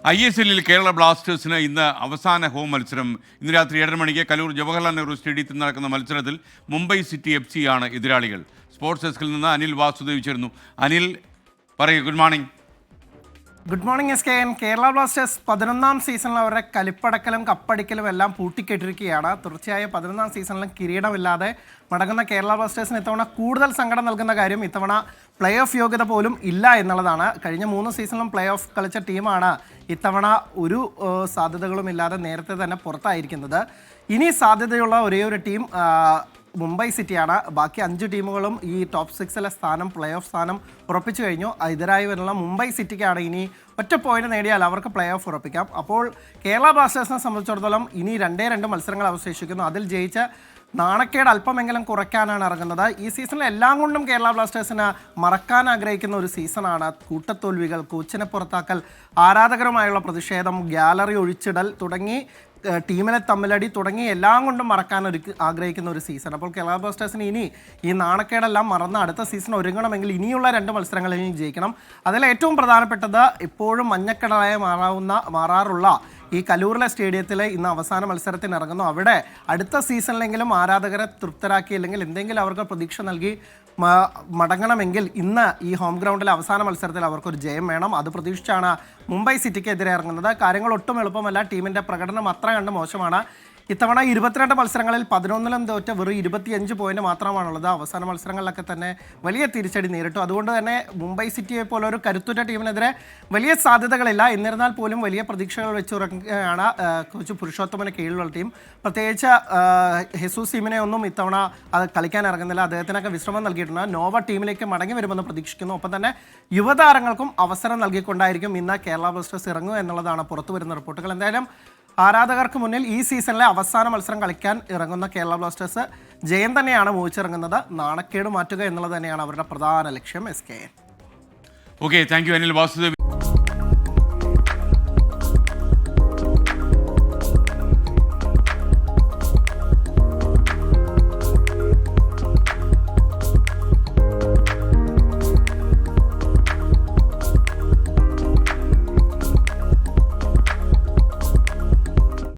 ISL Kerala ബ്ലാസ്റ്റേഴ്സിന് ഇന്ന് അവസാന ഹോം മത്സരം. ഇന്ന് രാത്രി 7:30 മണിക്ക് കലൂർ ജവഹർലാൽ നെഹ്റു സ്റ്റേഡിയത്തിൽ നടക്കുന്ന മത്സരത്തിൽ മുംബൈ സിറ്റി FC ആണ് എതിരാളികൾ. സ്പോർട്സ് ഡെസ്കിൽ നിന്ന് അനിൽ വാസുദേവ് ചേരുന്നു. അനിൽ പറയൂ. Good morning. Good morning SKN. Kerala Blasters 11ാം സീസണിൽ അവരുടെ കലിപ്പടക്കലും കപ്പടിക്കലും എല്ലാം പൂട്ടിക്കെട്ടിരിക്കുകയാണ്. തുടർച്ചയായ 11ാം സീസണിലും കിരീടമില്ലാതെ മടങ്ങുന്ന കേരള ബ്ലാസ്റ്റേഴ്സിന് ഇത്തവണ കൂടുതൽ സങ്കടം നൽകുന്ന കാര്യം ഇത്തവണ പ്ലേ ഓഫ് യോഗ്യത പോലും ഇല്ല എന്നുള്ളതാണ്. കഴിഞ്ഞ 3 സീസണിലും പ്ലേ ഓഫ് കളിച്ച ടീമാണ് ഇത്തവണ ഒരു സാധ്യതകളും ഇല്ലാതെ നേരത്തെ തന്നെ പുറത്തായിരിക്കുന്നത്. ഇനി സാധ്യതയുള്ള ഒരേ ഒരു ടീം മുംബൈ സിറ്റിയാണ്. ബാക്കി 5 ടീമുകളും ഈ ടോപ്പ് 6ലെ സ്ഥാനം, പ്ലേ ഓഫ് സ്ഥാനം ഉറപ്പിച്ചു കഴിഞ്ഞു. എതിരായി വരുന്ന മുംബൈ സിറ്റിക്കാണ് ഇനി ഒറ്റ പോയിന്റ് നേടിയാൽ അവർക്ക് പ്ലേ ഓഫ് ഉറപ്പിക്കാം. അപ്പോൾ കേരള ബ്ലാസ്റ്റേഴ്സിനെ സംബന്ധിച്ചിടത്തോളം ഇനി 2 മത്സരങ്ങൾ അവശേഷിക്കുന്നു. അതിൽ ജയിച്ച് നാണക്കേട് അല്പമെങ്കിലും കുറയ്ക്കാനാണ് ഇറങ്ങുന്നത്. ഈ സീസണിൽ എല്ലാം കൊണ്ടും കേരള ബ്ലാസ്റ്റേഴ്സിന് മറക്കാൻ ആഗ്രഹിക്കുന്ന ഒരു സീസണാണ്. കൂട്ടത്തോൽവികൾ, കോച്ചിനെ പുറത്താക്കൽ, ആരാധകരുമായുള്ള പ്രതിഷേധം, ഗാലറി ഒഴിച്ചിടൽ തുടങ്ങി ടീമിനെ തമ്മിലടി തുടങ്ങി എല്ലാം കൊണ്ടും മറക്കാൻ ആഗ്രഹിക്കുന്ന ഒരു സീസൺ. അപ്പോൾ കേരള ബ്ലാസ്റ്റേഴ്സിന് ഇനി ഈ നാണക്കേടെല്ലാം മറന്ന് അടുത്ത സീസൺ ഒരുങ്ങണമെങ്കിൽ ഇനിയുള്ള 2 മത്സരങ്ങളിൽ ഇനി ജയിക്കണം. അതിൽ ഏറ്റവും പ്രധാനപ്പെട്ടത് ഇപ്പോഴും മഞ്ഞക്കടലായി മാറാറുള്ള ഈ കലൂരിലെ സ്റ്റേഡിയത്തിലെ ഇന്ന് അവസാന മത്സരത്തിന് ഇറങ്ങുന്നു. അവിടെ അടുത്ത സീസണിലെങ്കിലും ആരാധകരെ തൃപ്തരാക്കി അല്ലെങ്കിൽ എന്തെങ്കിലും അവർക്ക് പ്രതീക്ഷ നൽകി മടങ്ങണമെങ്കിൽ ഇന്ന് ഈ ഹോം ഗ്രൗണ്ടിലെ അവസാന മത്സരത്തിൽ അവർക്കൊരു ജയം വേണം. അത് പ്രതീക്ഷിച്ചാണ് മുംബൈ സിറ്റിക്ക് ഇറങ്ങുന്നത്. കാര്യങ്ങൾ ഒട്ടും എളുപ്പമല്ല. ടീമിൻ്റെ പ്രകടനം അത്ര കണ്ട് മോശമാണ്. ഇത്തവണ 22 മത്സരങ്ങളിൽ 11ലും തോറ്റ് വെറും 25 പോയിന്റ് മാത്രമാണുള്ളത്. അവസാന മത്സരങ്ങളിലൊക്കെ തന്നെ വലിയ തിരിച്ചടി നേരിട്ടു. അതുകൊണ്ട് തന്നെ മുംബൈ സിറ്റിയെ പോലെ ഒരു കരുത്തുറ്റ ടീമിനെതിരെ വലിയ സാധ്യതകളില്ല. എന്നിരുന്നാൽ പോലും വലിയ പ്രതീക്ഷകൾ വെച്ചുറങ്ങുകയാണ് കോച്ച് പുരുഷോത്തമന് കീഴിലുള്ള ടീം. പ്രത്യേകിച്ച് ഹെസൂസ് ടീമിനെ ഒന്നും ഇത്തവണ അത് കളിക്കാൻ ഇറങ്ങുന്നില്ല. അദ്ദേഹത്തിനൊക്കെ വിശ്രമം നൽകിയിട്ടുണ്ട്. നോവ ടീമിലേക്ക് മടങ്ങി വരുമെന്ന് പ്രതീക്ഷിക്കുന്നു. ഒപ്പം തന്നെ യുവതാരങ്ങൾക്കും അവസരം നൽകിക്കൊണ്ടായിരിക്കും ഇന്ന് കേരള ബ്ലാസ്റ്റേഴ്സ് ഇറങ്ങുക എന്നുള്ളതാണ് പുറത്തു വരുന്ന റിപ്പോർട്ടുകൾ. എന്തായാലും ആരാധകർക്ക് മുന്നിൽ ഈ സീസണിലെ അവസാന മത്സരം കളിക്കാൻ ഇറങ്ങുന്ന കേരള ബ്ലാസ്റ്റേഴ്സ് ജയം തന്നെയാണ് മോഹിച്ചിറങ്ങുന്നത്. നാണക്കേട് മാറ്റുക എന്നുള്ളത് തന്നെയാണ് അവരുടെ പ്രധാന ലക്ഷ്യം. SKN. Okay, thank you Anil Vasudev.